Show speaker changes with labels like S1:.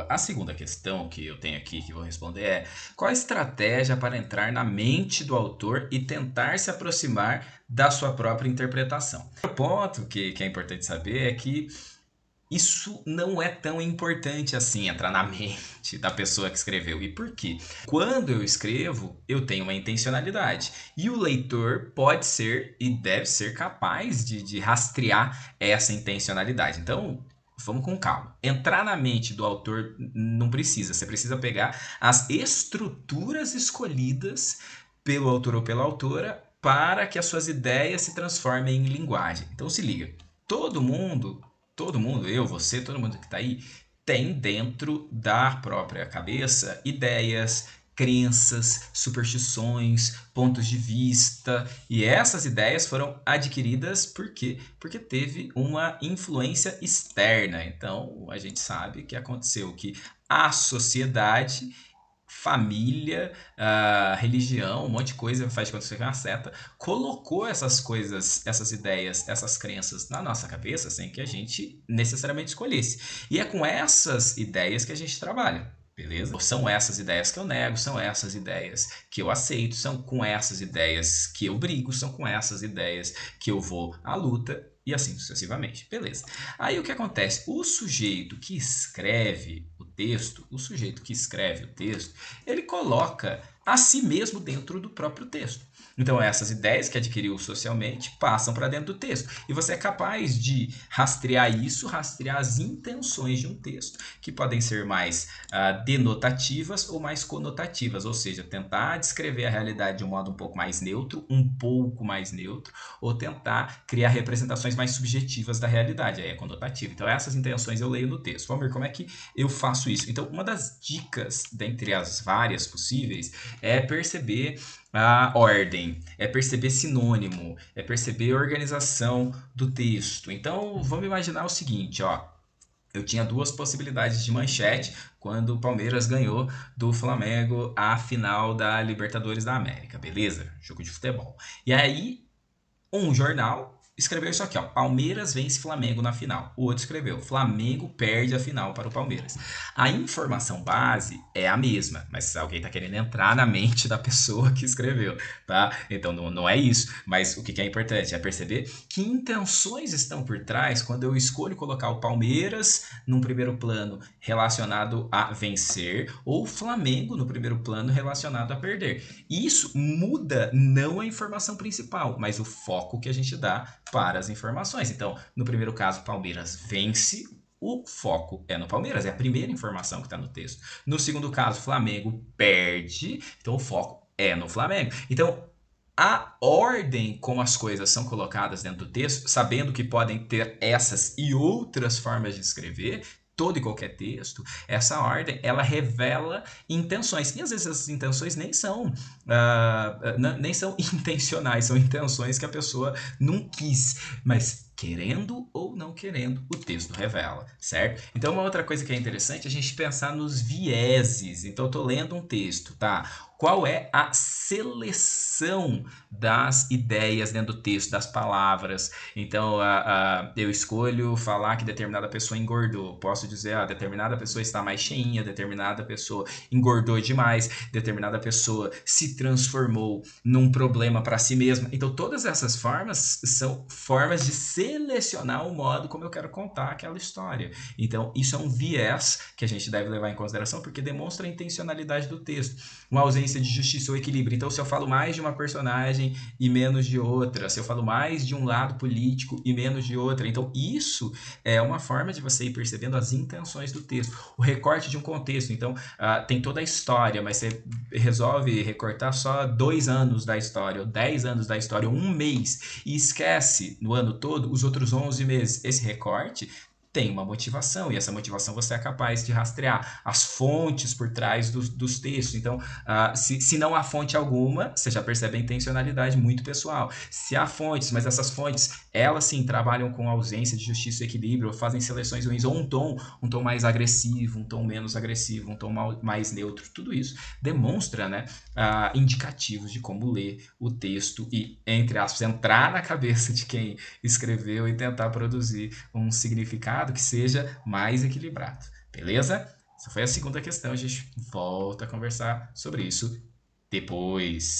S1: A segunda questão que eu tenho aqui que vou responder é: qual a estratégia para entrar na mente do autor e tentar se aproximar da sua própria interpretação? O ponto que é importante saber é que isso não é tão importante assim, entrar na mente da pessoa que escreveu. E por quê? Quando eu escrevo, eu tenho uma intencionalidade. E o leitor pode ser e deve ser capaz de rastrear essa intencionalidade. Então, vamos com calma. Entrar na mente do autor não precisa. Você precisa pegar as estruturas escolhidas pelo autor ou pela autora para que as suas ideias se transformem em linguagem. Então, se liga. Todo mundo todo mundo, eu, você, todo mundo que está aí, tem dentro da própria cabeça ideias, crenças, superstições, pontos de vista, e essas ideias foram adquiridas por quê? Porque teve uma influência externa. Então, a gente sabe que aconteceu que a sociedade, família, religião, um monte de coisa faz de conta que você é uma seta, colocou essas coisas, essas ideias, essas crenças na nossa cabeça sem que a gente necessariamente escolhesse. E é com essas ideias que a gente trabalha. Beleza? São essas ideias que eu nego, são essas ideias que eu aceito, são com essas ideias que eu brigo, são com essas ideias que eu vou à luta e assim sucessivamente. Beleza. Aí o que acontece? O sujeito que escreve o texto, ele coloca a si mesmo dentro do próprio texto. Então, essas ideias que adquiriu socialmente passam para dentro do texto. E você é capaz de rastrear isso, rastrear as intenções de um texto, que podem ser mais denotativas ou mais conotativas, ou seja, tentar descrever a realidade de um modo um pouco mais neutro, ou tentar criar representações mais subjetivas da realidade, aí é conotativo. Então, essas intenções eu leio no texto. Vamos ver como é que eu faço isso. Então, uma das dicas, dentre as várias possíveis, é perceber a ordem, é perceber sinônimo, é perceber organização do texto. Então, vamos imaginar o seguinte, ó. Eu tinha duas possibilidades de manchete quando o Palmeiras ganhou do Flamengo a final da Libertadores da América, beleza? Jogo de futebol. E aí, um jornal escreveu isso aqui, ó: Palmeiras vence Flamengo na final. O outro escreveu: Flamengo perde a final para o Palmeiras. A informação base é a mesma, mas alguém está querendo entrar na mente da pessoa que escreveu, tá? Então não é isso. Mas o que é importante é perceber que intenções estão por trás quando eu escolho colocar o Palmeiras num primeiro plano relacionado a vencer ou o Flamengo no primeiro plano relacionado a perder. Isso muda não a informação principal, mas o foco que a gente dá para as informações. Então, no primeiro caso, Palmeiras vence, o foco é no Palmeiras, é a primeira informação que está no texto. No segundo caso, Flamengo perde, então o foco é no Flamengo. Então, a ordem como as coisas são colocadas dentro do texto, sabendo que podem ter essas e outras formas de escrever, todo e qualquer texto, essa ordem, ela revela intenções. E às vezes essas intenções nem são intencionais, são intenções que a pessoa não quis, mas querendo ou não querendo, o texto revela, certo? Então, uma outra coisa que é interessante é a gente pensar nos vieses. Então, eu estou lendo um texto, tá? Qual é a seleção das ideias dentro do texto, das palavras? Então, eu escolho falar que determinada pessoa engordou. Posso dizer, determinada pessoa está mais cheinha, determinada pessoa engordou demais, determinada pessoa se transformou num problema para si mesma. Então, todas essas formas são formas de selecionar o modo como eu quero contar aquela história. Então, isso é um viés que a gente deve levar em consideração, porque demonstra a intencionalidade do texto. Uma ausência de justiça ou equilíbrio. Então, se eu falo mais de uma personagem e menos de outra, se eu falo mais de um lado político e menos de outra, então isso é uma forma de você ir percebendo as intenções do texto. O recorte de um contexto. Então, tem toda a história, mas você resolve recortar só 2 anos da história, ou 10 anos da história, ou um mês, e esquece no ano todo os outros 11 meses. Esse recorte tem uma motivação, e essa motivação você é capaz de rastrear as fontes por trás dos textos. Então, se não há fonte alguma, você já percebe a intencionalidade muito pessoal. Se há fontes, mas essas fontes, elas sim trabalham com ausência de justiça e equilíbrio, ou fazem seleções ruins, ou um tom mais agressivo, um tom menos agressivo, um tom mais neutro, tudo isso demonstra, né, indicativos de como ler o texto e, entre aspas, entrar na cabeça de quem escreveu e tentar produzir um significado que seja mais equilibrado, beleza? Essa foi a segunda questão. A gente volta a conversar sobre isso depois.